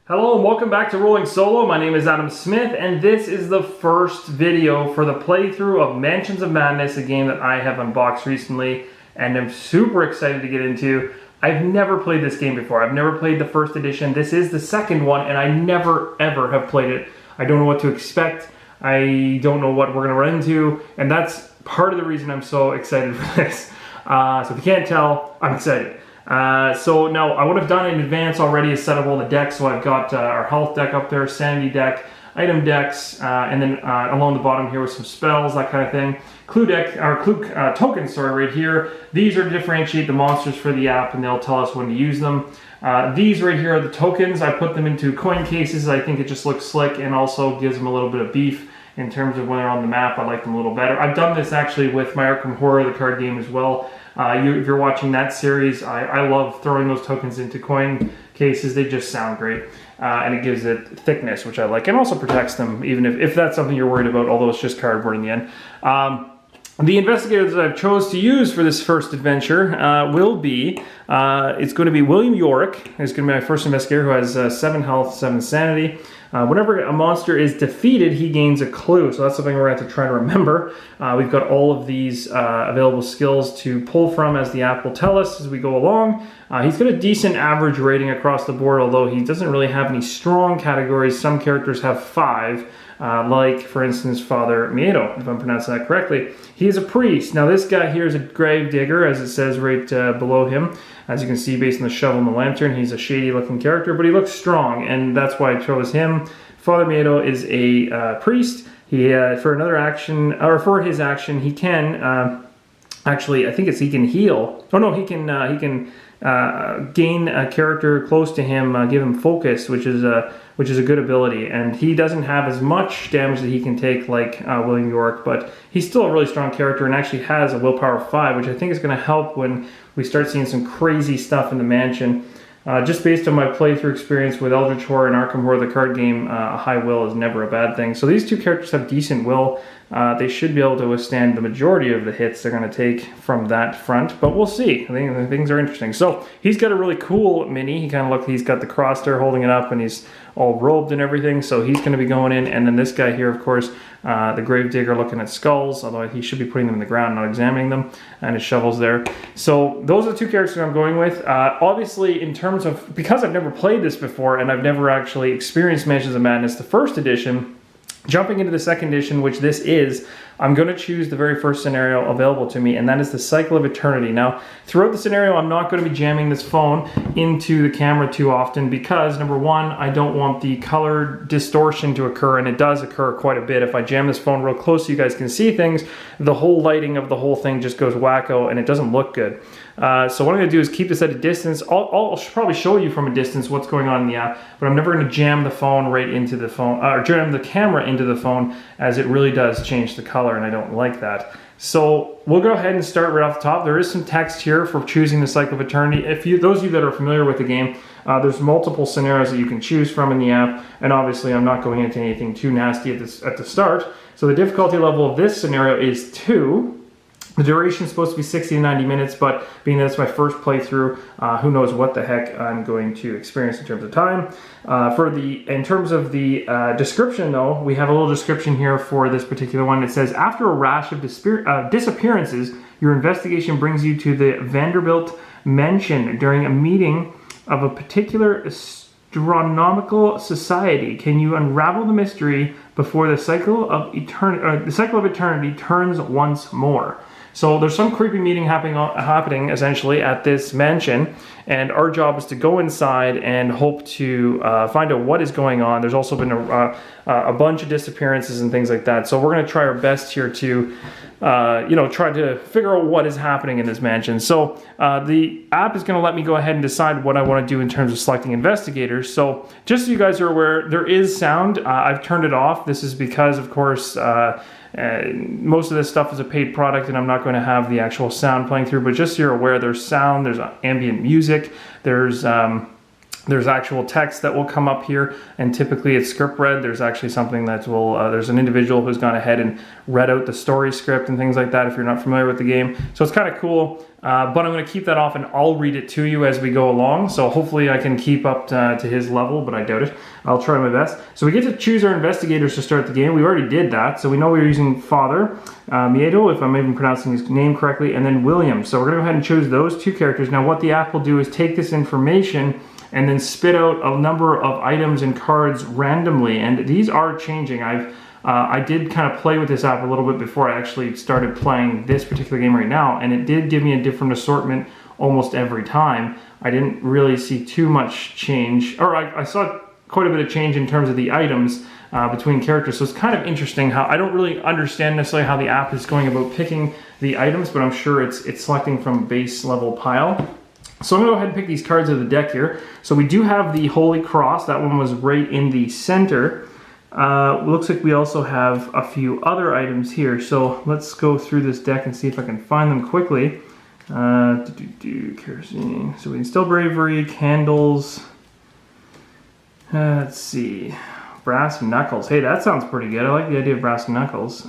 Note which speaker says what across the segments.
Speaker 1: Hello and welcome back to Rolling Solo. My name is Adam Smith and this is the first video for the playthrough of Mansions of Madness, a game that I have unboxed recently and I'm super excited to get into. I've never played this game before. I've never played the first edition. This is the second one and I never ever have played it. I don't know what to expect. I don't know what we're going to run into, and that's part of the reason I'm so excited for this. So if you can't tell, I'm excited. So now I would have done in advance already a set of all the decks. So I've got our health deck up there, sanity deck, item decks, and then along the bottom here with some spells, that kind of thing. Clue deck, or clue tokens, sorry, right here. These are to differentiate the monsters for the app, and they'll tell us when to use them. These right here are the tokens. I put them into coin cases. I think it just looks slick and also gives them a little bit of beef in terms of when they're on the map. I like them a little better. I've done this actually with my Arkham Horror, the card game, as well. If you're watching that series, I love throwing those tokens into coin cases. They just sound great. And it gives it thickness, which I like, and also protects them, even if that's something you're worried about, although it's just cardboard in the end. The investigator that I've chose to use for this first adventure will be, it's going to be William York. He's going to be my first investigator, who has 7 health, 7 sanity. Whenever a monster is defeated, he gains a clue. So that's something we're going to have to try to remember. We've got all of these available skills to pull from, as the app will tell us as we go along. He's got a decent average rating across the board, although he doesn't really have any strong categories. Some characters have 5. Like, for instance, Father Mateo, if I'm pronouncing that correctly. He is a priest. Now, this guy here is a grave digger, as it says right below him. As you can see, based on the shovel and the lantern, he's a shady-looking character, but he looks strong, and that's why I chose him. Father Mateo is a priest. He, for another action, or for his action, he can actually, I think he can heal. Oh no, he can gain a character close to him, give him focus, which is a good ability. And he doesn't have as much damage that he can take like William York, but he's still a really strong character and actually has a willpower of 5, which I think is going to help when we start seeing some crazy stuff in the mansion. Just based on my playthrough experience with Eldritch Horror and Arkham Horror, the card game, a high will is never a bad thing. So these two characters have decent will. They should be able to withstand the majority of the hits they're going to take from that front, but we'll see. I think things are interesting. So he's got a really cool mini. He kind of he's got the cross there holding it up, and he's all robed and everything. So he's going to be going in, and then this guy here, of course, the grave digger, looking at skulls, although he should be putting them in the ground, not examining them, and his shovel's there. So those are the two characters I'm going with. Obviously, in terms of, because I've never played this before and I've never actually experienced Mansions of Madness, the first edition, jumping into the second edition, which this is, I'm going to choose the very first scenario available to me, and that is the Cycle of Eternity. Now, throughout the scenario, I'm not going to be jamming this phone into the camera too often because, number one, I don't want the color distortion to occur, and it does occur quite a bit. If I jam this phone real close so you guys can see things, the whole lighting of the whole thing just goes wacko, and it doesn't look good. So what I'm going to do is keep this at a distance. I'll probably show you from a distance what's going on in the app, but I'm never going to jam the phone right into the phone, or jam the camera into the phone, as it really does change the color, and I don't like that. So we'll go ahead and start right off the top. There is some text here for choosing the Cycle of Eternity. Those of you that are familiar with the game, there's multiple scenarios that you can choose from in the app, and obviously I'm not going into anything too nasty at the start. So the difficulty level of this scenario is 2. The duration is supposed to be 60 to 90 minutes, but being that it's my first playthrough, who knows what the heck I'm going to experience in terms of time. In terms of the description, though, we have a little description here for this particular one. It says, after a rash of disappearances, your investigation brings you to the Vanderbilt mansion during a meeting of a particular astronomical society. Can you unravel the mystery before the cycle of eternity turns once more? So there's some creepy meeting happening essentially at this mansion, and our job is to go inside and hope to find out what is going on. There's also been a bunch of disappearances and things like that. So we're going to try our best here to, try to figure out what is happening in this mansion. So the app is going to let me go ahead and decide what I want to do in terms of selecting investigators. So just so you guys are aware, there is sound. I've turned it off. This is because, of course, most of this stuff is a paid product and I'm not going to have the actual sound playing through, but just so you're aware, there's sound, there's ambient music, there's There's actual text that will come up here, and typically it's script read. There's actually something that will, there's an individual who's gone ahead and read out the story script and things like that if you're not familiar with the game. So it's kind of cool, but I'm going to keep that off and I'll read it to you as we go along. So hopefully I can keep up to his level, but I doubt it. I'll try my best. So we get to choose our investigators to start the game. We already did that. So we know we're using Father Mateo, if I'm even pronouncing his name correctly, and then William. So we're going to go ahead and choose those two characters. Now what the app will do is take this information and then spit out a number of items and cards randomly, and these are changing. I did kind of play with this app a little bit before I actually started playing this particular game right now, and it did give me a different assortment almost every time. I didn't really see too much change, or I saw quite a bit of change in terms of the items between characters, so it's kind of interesting how, I don't really understand necessarily how the app is going about picking the items, but I'm sure it's selecting from a base level pile. So I'm going to go ahead and pick these cards of the deck here. So we do have the Holy Cross. That one was right in the center. Looks like we also have a few other items here. So let's go through this deck and see if I can find them quickly. Kerosene. So we instill bravery, candles. Let's see. Brass knuckles. Hey, that sounds pretty good. I like the idea of brass knuckles.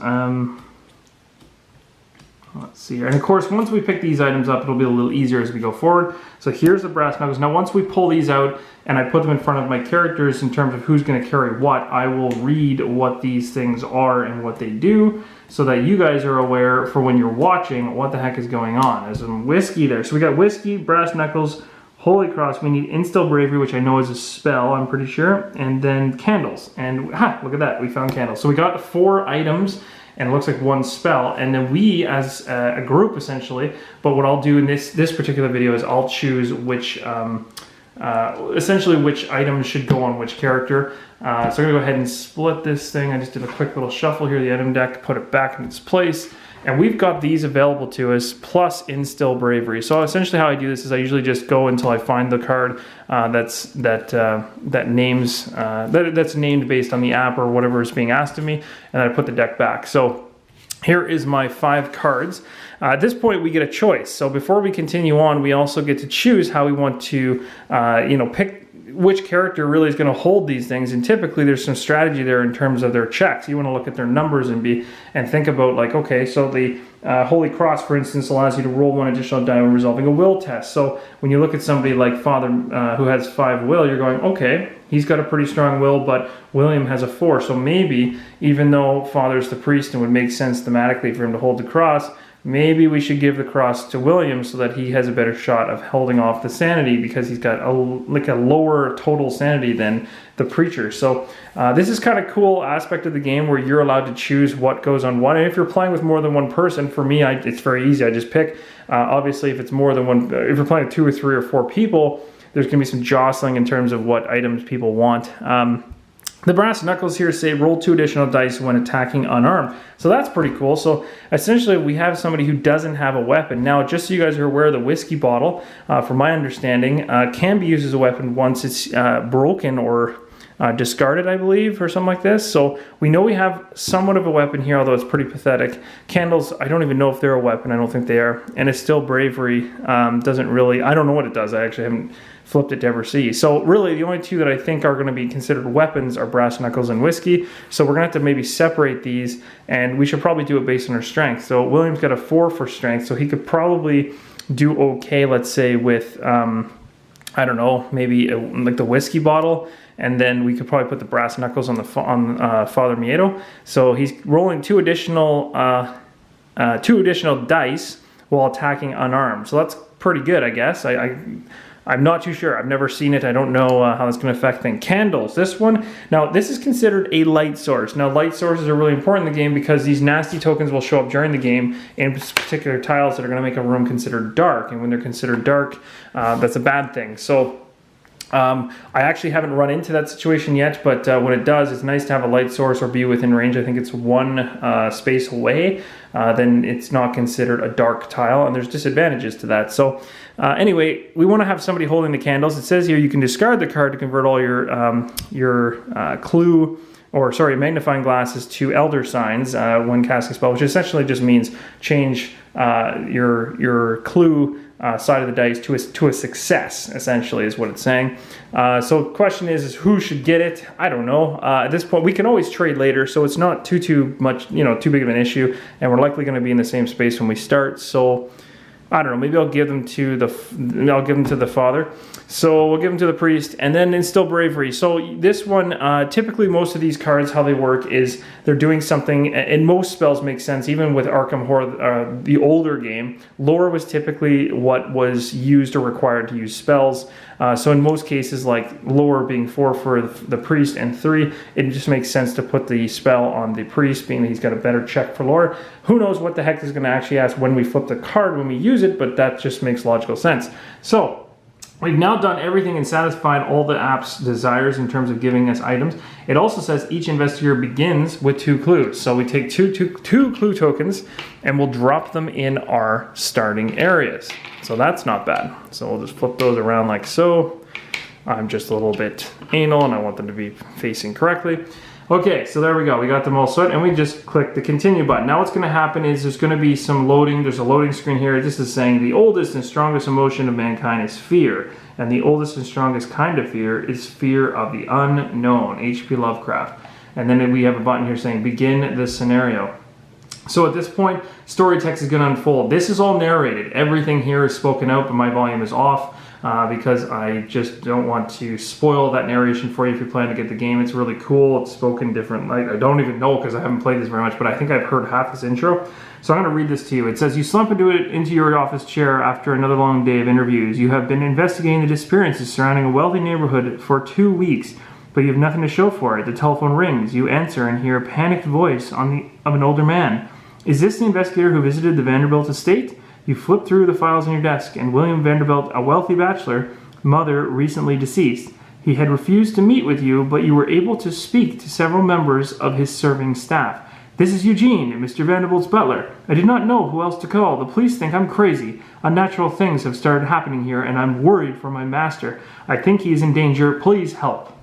Speaker 1: Let's see here. And of course, once we pick these items up, it'll be a little easier as we go forward. So here's the brass knuckles. Now, once we pull these out and I put them in front of my characters in terms of who's going to carry what, I will read what these things are and what they do so that you guys are aware for when you're watching what the heck is going on. There's some whiskey there. So we got whiskey, brass knuckles, Holy Cross. We need instill bravery, which I know is a spell, I'm pretty sure. And then candles. And look at that. We found candles. So we got 4 items. And it looks like 1 spell, and then we as a group essentially, but what I'll do in this particular video is I'll choose which, essentially which items should go on which character. So I'm gonna go ahead and split this thing. I just did a quick little shuffle here, the item deck, put it back in its place, and we've got these available to us, plus instill bravery. So essentially how I do this is I usually just go until I find the card that's named based on the app or whatever is being asked of me, and I put the deck back. So here is my 5 cards. At this point, we get a choice. So before we continue on, we also get to choose how we want to, pick which character really is going to hold these things, and typically there's some strategy there in terms of their checks. You want to look at their numbers and think about, like, okay, so the Holy Cross, for instance, allows you to roll 1 additional die when resolving a will test. So when you look at somebody like Father who has 5 will, you're going, okay, he's got a pretty strong will, but William has a 4. So maybe, even though Father's the priest and would make sense thematically for him to hold the cross, maybe we should give the cross to William so that he has a better shot of holding off the sanity, because he's got a lower total sanity than the preacher. So this is kind of cool aspect of the game where you're allowed to choose what goes on what. And if you're playing with more than 1 person, for me, it's very easy. I just pick. Obviously, if it's more than 1, if you're playing with 2 or 3 or 4 people, there's going to be some jostling in terms of what items people want. The brass knuckles here say roll 2 additional dice when attacking unarmed. So that's pretty cool. So essentially we have somebody who doesn't have a weapon. Now, just so you guys are aware, the whiskey bottle, from my understanding, can be used as a weapon once it's broken or discarded, I believe, or something like this. So we know we have somewhat of a weapon here, although it's pretty pathetic. Candles, I don't even know if they're a weapon. I don't think they are. And it's still bravery. Doesn't really, I don't know what it does. I actually haven't flipped it to ever see. So really the only 2 that I think are going to be considered weapons are brass knuckles and whiskey. So we're going to have to maybe separate these, and we should probably do it based on our strength. So William's got a 4 for strength, so he could probably do okay, let's say, with I don't know, maybe like the whiskey bottle, and then we could probably put the brass knuckles on Father Mateo. So he's rolling 2 additional dice while attacking unarmed. So that's pretty good, I guess. I'm not too sure. I've never seen it. I don't know how that's going to affect things. Candles. This one, now this is considered a light source. Now light sources are really important in the game because these nasty tokens will show up during the game in particular tiles that are going to make a room considered dark. And when they're considered dark, that's a bad thing. So I actually haven't run into that situation yet, but when it does, it's nice to have a light source or be within range. I think it's 1 space away. Then it's not considered a dark tile, and there's disadvantages to that. So anyway, we want to have somebody holding the candles. It says here you can discard the card to convert all your magnifying glasses to elder signs when casting a spell, which essentially just means change your clue side of the dice to a success, essentially, is what it's saying. So the question is who should get it? I don't know. At this point, we can always trade later, so it's not too much, too big of an issue, and we're likely going to be in the same space when we start. So I don't know. Maybe I'll give them to the father. So we'll give them to the priest, and then instill bravery. So this one, typically most of these cards, how they work is they're doing something, and most spells make sense, even with Arkham Horror, the older game. Lore was typically what was used or required to use spells. So in most cases, like lore being 4 for the priest and 3, it just makes sense to put the spell on the priest, being that he's got a better check for lore. Who knows what the heck is going to actually ask when we flip the card when we use it, but that just makes logical sense. So we've now done everything and satisfied all the app's desires in terms of giving us items. It also says each investigator begins with 2 clues. So we take two clue tokens and we'll drop them in our starting areas. So that's not bad. So we'll just flip those around like so. I'm just a little bit anal and I want them to be facing correctly. Okay, so there we go. We got them all sorted, and we just click the continue button. Now what's going to happen is there's going to be some loading. There's a loading screen here. This is saying the oldest and strongest emotion of mankind is fear, and the oldest and strongest kind of fear is fear of the unknown, H.P. Lovecraft. And then we have a button here saying begin the scenario. So at this point, story text is going to unfold. This is all narrated. Everything here is spoken out, but my volume is off. Because I just don't want to spoil that narration for you if you plan to get the game. It's really cool. It's spoken different. I don't even know because I haven't played this very much, but I think I've heard half this intro. So I'm going to read this to you. It says, you slump into your office chair after another long day of interviews. You have been investigating the disappearances surrounding a wealthy neighborhood for 2 weeks, but you have nothing to show for it. The telephone rings. You answer and hear a panicked voice of an older man. Is this the investigator who visited the Vanderbilt estate? You flip through the files on your desk, and William Vanderbilt, a wealthy bachelor, mother recently deceased. He had refused to meet with you, but you were able to speak to several members of his serving staff. This is Eugene, Mr. Vanderbilt's butler. I did not know who else to call. The police think I'm crazy. Unnatural things have started happening here, and I'm worried for my master. I think he is in danger. Please help.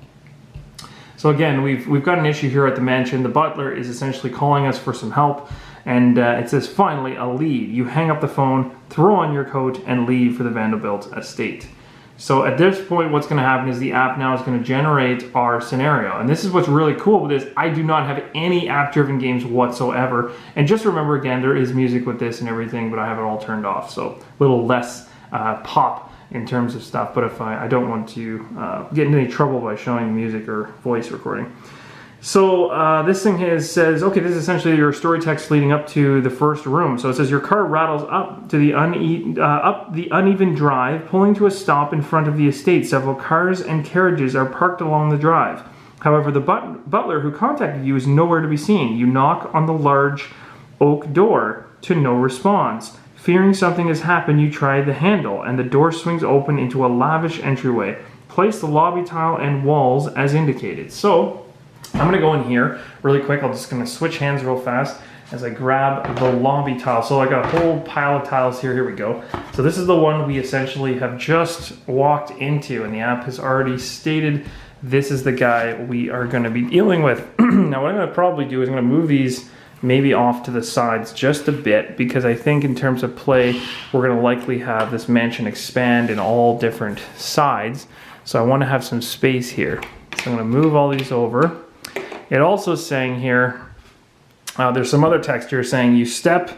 Speaker 1: So again, we've got an issue here at the mansion. The butler is essentially calling us for some help. And it says, finally, a lead. You hang up the phone, throw on your coat, and leave for the Vanderbilt estate. So at this point, what's going to happen is the app now is going to generate our scenario. And this is what's really cool with this. I do not have any app-driven games whatsoever. And just remember, again, there is music with this and everything, but I have it all turned off. So a little less pop in terms of stuff. But if I don't want to get into any trouble by showing music or voice recording. So this thing says, okay, this is essentially your story text leading up to the first room. So it says your car rattles up to the uneven drive, pulling to a stop in front of the estate. Several cars and carriages are parked along the drive. However, the butler who contacted you is nowhere to be seen. You knock on the large oak door to no response. Fearing something has happened, you try the handle, and the door swings open into a lavish entryway. Place the lobby tile and walls as indicated. So I'm going to go in here really quick. I'm just going to switch hands real fast as I grab the lobby tile. So I got a whole pile of tiles here. Here we go. So this is the one we essentially have just walked into, and the app has already stated this is the guy we are going to be dealing with. Now what I'm going to probably do is I'm going to move these maybe off to the sides just a bit, because I think in terms of play, we're going to likely have this mansion expand in all different sides. So I want to have some space here. So I'm going to move all these over. It also is saying here, there's some other text here saying you step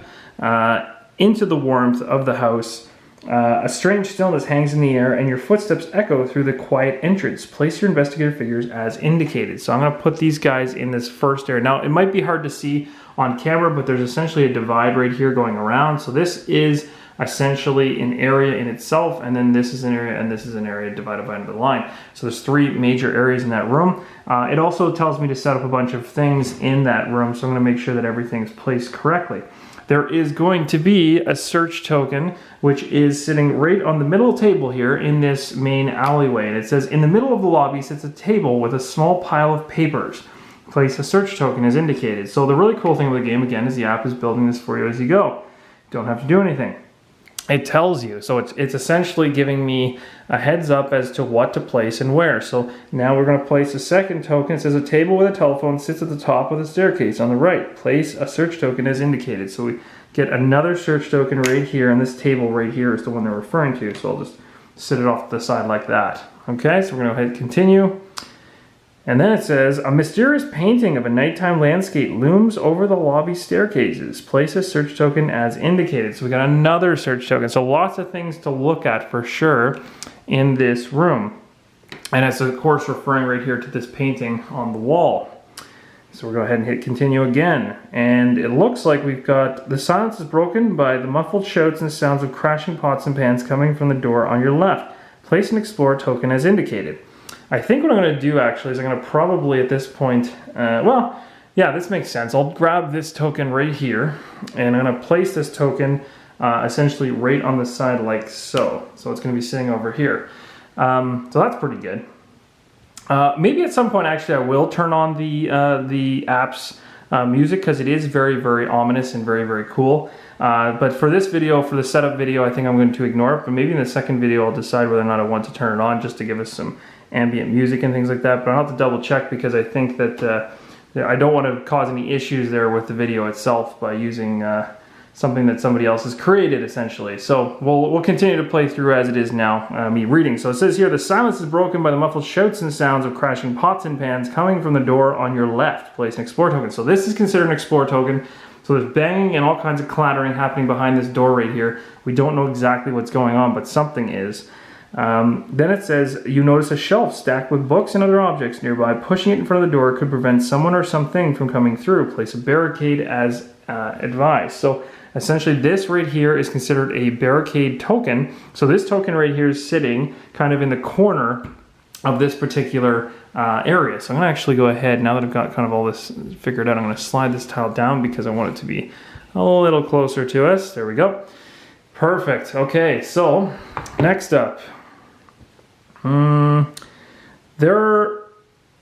Speaker 1: into the warmth of the house. A strange stillness hangs in the air and your footsteps echo through the quiet entrance. Place your investigator figures as indicated. So I'm going to put these guys in this first area. Now, it might be hard to see on camera, but there's essentially a divide right here going around. So this is essentially an area in itself, and then this is an area, and this is an area divided by another line. So there's 3 major areas in that room. It also tells me to set up a bunch of things in that room, so I'm going to make sure that everything's placed correctly. There is going to be a search token, which is sitting right on the middle table here in this main alleyway. And it says, in the middle of the lobby sits a table with a small pile of papers. Place a search token as indicated. So the really cool thing with the game, again, is the app is building this for you as you go. Don't have to do anything. It tells you. So it's essentially giving me a heads up as to what to place and where. So now we're going to place a second token. It says a table with a telephone sits at the top of the staircase on the right. Place a search token as indicated. So we get another search token right here, and this table right here is the one they're referring to. So I'll just sit it off to the side like that. Okay, so we're going to go ahead and continue. And then it says, a mysterious painting of a nighttime landscape looms over the lobby staircases. Place a search token as indicated. So we got another search token. So lots of things to look at for sure in this room. And it's of course referring right here to this painting on the wall. So we'll go ahead and hit continue again. And it looks like we've got, the silence is broken by the muffled shouts and sounds of crashing pots and pans coming from the door on your left. Place an explore token as indicated. I think what I'm going to do actually is I'm going to probably at this point, well, yeah, this makes sense. I'll grab this token right here, and I'm going to place this token essentially right on the side like so. So it's going to be sitting over here. So that's pretty good. Maybe at some point actually I will turn on the app's music, because it is very, very ominous and very, very cool. But for this video, for the setup video, I think I'm going to ignore it. But maybe in the second video I'll decide whether or not I want to turn it on, just to give us some ambient music and things like that. But I'll have to double check, because I think that I don't want to cause any issues there with the video itself by using something that somebody else has created, essentially. So we'll continue to play through as it is now, me reading. So it says here, the silence is broken by the muffled shouts and sounds of crashing pots and pans coming from the door on your left. Place an explore token. So this is considered an explore token. So there's banging and all kinds of clattering happening behind this door right here. We don't know exactly what's going on, but something is. Then it says, you notice a shelf stacked with books and other objects nearby. Pushing it in front of the door could prevent someone or something from coming through. Place a barricade as advised. So essentially this right here is considered a barricade token. So this token right here is sitting kind of in the corner of this particular area. So I'm going to actually go ahead, now that I've got kind of all this figured out, I'm going to slide this tile down because I want it to be a little closer to us. There we go. Perfect. Okay, so next up. There are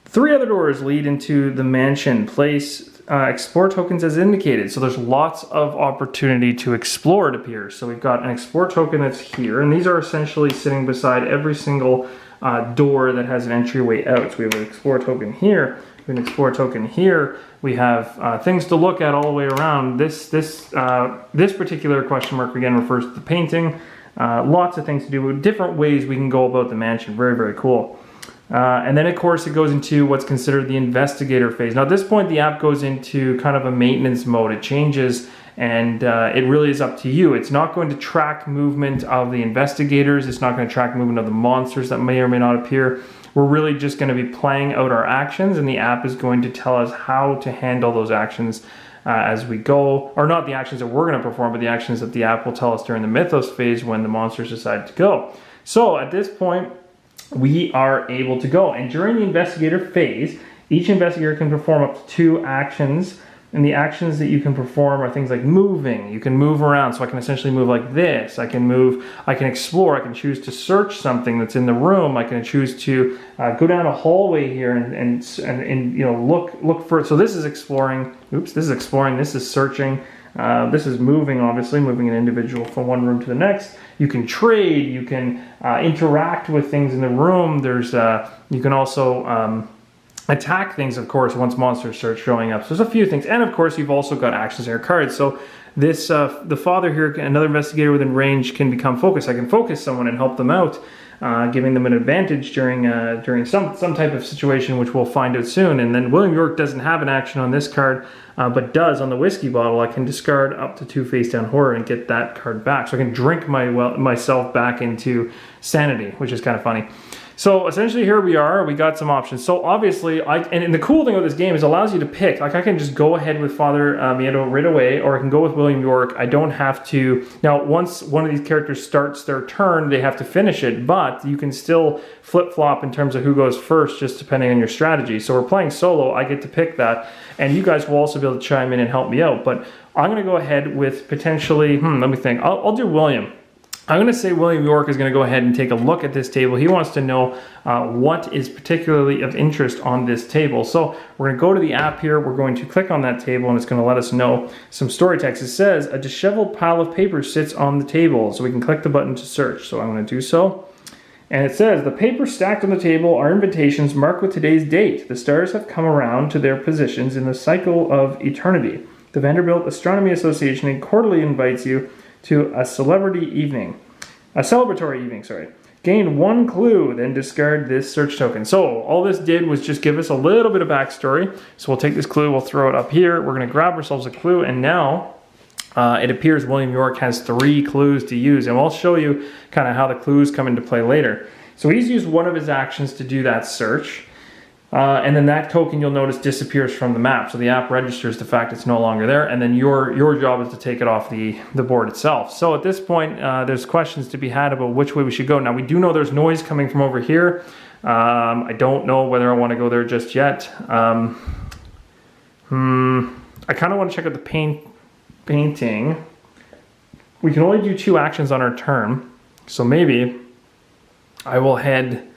Speaker 1: 3 other doors lead into the mansion. Place explore tokens as indicated. So there's lots of opportunity to explore, it appears. So we've got an explore token that's here, and these are essentially sitting beside every single door that has an entryway out. So we have an explore token here, we have an explore token here. We have things to look at all the way around. This particular question mark again refers to the painting. Lots of things to do, different ways we can go about the mansion. Very, very cool. And then of course it goes into what's considered the investigator phase. Now at this point the app goes into kind of a maintenance mode. It changes, and it really is up to you. It's not going to track movement of the investigators. It's not going to track movement of the monsters that may or may not appear. We're really just going to be playing out our actions, and the app is going to tell us how to handle those actions as we go, or not the actions that we're going to perform, but the actions that the app will tell us during the mythos phase when the monsters decide to go. So at this point, we are able to go. And during the investigator phase, each investigator can perform up to 2 actions. And the actions that you can perform are things like moving. You can move around. So I can essentially move like this. I can move, I can explore. I can choose to search something that's in the room. I can choose to go down a hallway here and you know, look for. So this is exploring. Oops, this is exploring. This is searching. This is moving, obviously, moving an individual from one room to the next. You can trade. You can interact with things in the room. There's you can also attack things, of course, once monsters start showing up. So there's a few things. And of course, you've also got actions in your cards. So this, the father here, another investigator within range, can become focused. I can focus someone and help them out, giving them an advantage during some type of situation, which we'll find out soon. And then William York doesn't have an action on this card, but does on the whiskey bottle. I can discard up to 2 face down horror and get that card back. So I can drink myself back into sanity, which is kind of funny. So essentially here we are, we got some options. So obviously, and the cool thing about this game is it allows you to pick. Like I can just go ahead with Father Mateo right away, or I can go with William York. I don't have to, now once one of these characters starts their turn, they have to finish it, but you can still flip-flop in terms of who goes first, just depending on your strategy. So we're playing solo, I get to pick that, and you guys will also be able to chime in and help me out. But I'm gonna go ahead with potentially, let me think, I'll do William. I'm going to say William York is going to go ahead and take a look at this table. He wants to know what is particularly of interest on this table. So we're going to go to the app here. We're going to click on that table, and it's going to let us know some story text. It says, a disheveled pile of papers sits on the table. So we can click the button to search. So I'm going to do so. And it says, the papers stacked on the table are invitations marked with today's date. The stars have come around to their positions in the cycle of eternity. The Vanderbilt Astronomy Association quarterly invites you to a celebratory evening. Gain 1 clue, then discard this search token. So all this did was just give us a little bit of backstory. So we'll take this clue, we'll throw it up here. We're going to grab ourselves a clue, and now it appears William York has 3 clues to use. And I'll show you kind of how the clues come into play later. So he's used one of his actions to do that search. And then that token, you'll notice, disappears from the map. So the app registers the fact it's no longer there, and then your job is to take it off the board itself. So at this point, there's questions to be had about which way we should go. Now, we do know there's noise coming from over here. I don't know whether I want to go there just yet. I kind of want to check out the painting. We can only do 2 actions on our turn. So maybe I will head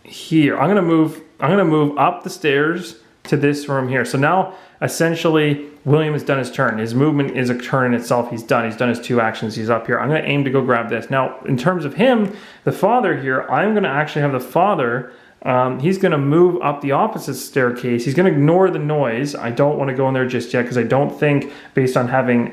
Speaker 1: here. I'm gonna move up the stairs to this room here. So now essentially William has done his turn. His movement is a turn in itself. He's done his 2 actions. He's up here. I'm gonna aim to go grab this. Now in terms of him, the father here, I'm gonna actually have the father, he's gonna move up the opposite staircase. He's gonna ignore the noise. I don't want to go in there just yet because I don't think, based on having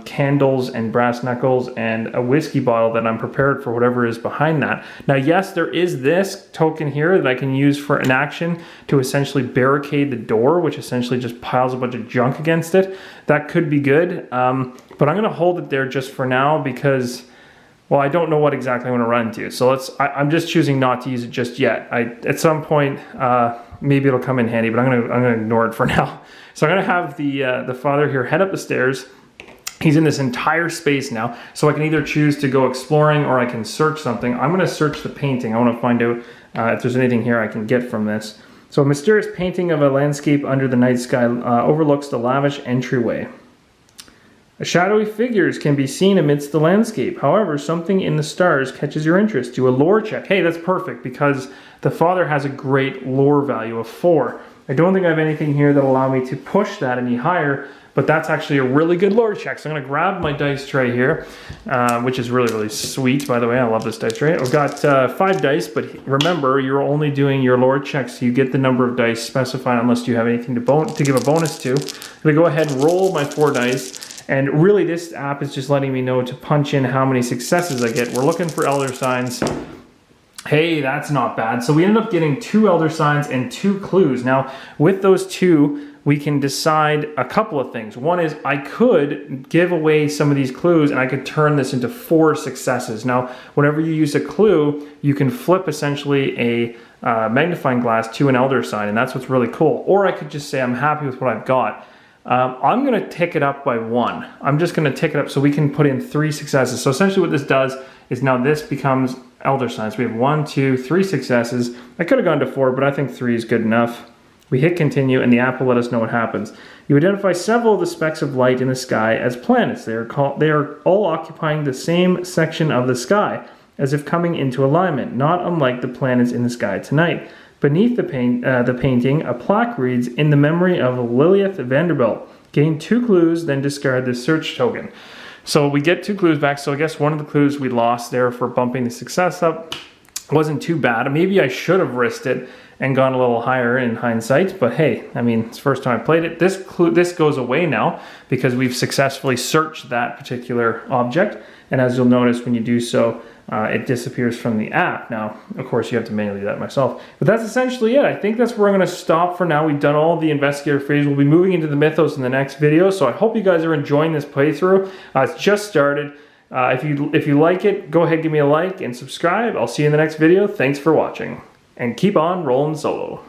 Speaker 1: candles and brass knuckles and a whiskey bottle, that I'm prepared for whatever is behind that. Now, yes, there is this token here that I can use for an action to essentially barricade the door, which essentially just piles a bunch of junk against it. That could be good, but I'm gonna hold it there just for now because, well, I don't know what exactly I want to run to. So I'm just choosing not to use it just yet. At some point, maybe it'll come in handy, but I'm gonna ignore it for now. So I'm gonna have the father here head up the stairs. He's in this entire space now, so I can either choose to go exploring or I can search something. I'm gonna search the painting. I want to find out if there's anything here I can get from this. So a mysterious painting of a landscape under the night sky overlooks the lavish entryway. Shadowy figures can be seen amidst the landscape. However, something in the stars catches your interest. Do a lore check. Hey, that's perfect because the father has a great lore value of 4. I don't think I have anything here that'll allow me to push that any higher, but that's actually a really good lore check. So I'm going to grab my dice tray here, which is really, really sweet, by the way. I love this dice tray. I've got 5 dice, but remember, you're only doing your lore checks. So you get the number of dice specified unless you have anything to give a bonus to. I'm going to go ahead and roll my 4 dice. And really, this app is just letting me know to punch in how many successes I get. We're looking for elder signs. Hey, that's not bad. So we ended up getting 2 elder signs and 2 clues. Now, with those 2, we can decide a couple of things. One is I could give away some of these clues and I could turn this into 4 successes. Now, whenever you use a clue, you can flip essentially a magnifying glass to an elder sign, and that's what's really cool. Or I could just say I'm happy with what I've got. I'm going to tick it up by 1. I'm just going to tick it up so we can put in 3 successes. So essentially what this does is now this becomes elder signs. We have 1, 2, 3 successes. I could have gone to 4, but I think 3 is good enough. We hit continue and the app will let us know what happens. You identify several of the specks of light in the sky as planets. They are all occupying the same section of the sky, as if coming into alignment, not unlike the planets in the sky tonight. Beneath the painting, a plaque reads, "In the memory of Lilith Vanderbilt. Gain 2 clues, then discard this search token." So we get 2 clues back. So I guess one of the clues we lost there for bumping the success up wasn't too bad. Maybe I should have risked it and gone a little higher in hindsight. But hey, I mean, it's the first time I played it. This goes away now because we've successfully searched that particular object. And as you'll notice when you do so, it disappears from the app. Now, of course, you have to manually do that myself. But that's essentially it. I think that's where I'm going to stop for now. We've done all the investigator phase. We'll be moving into the mythos in the next video. So I hope you guys are enjoying this playthrough. It's just started. If you like it, go ahead, give me a like and subscribe. I'll see you in the next video. Thanks for watching. And keep on rolling solo.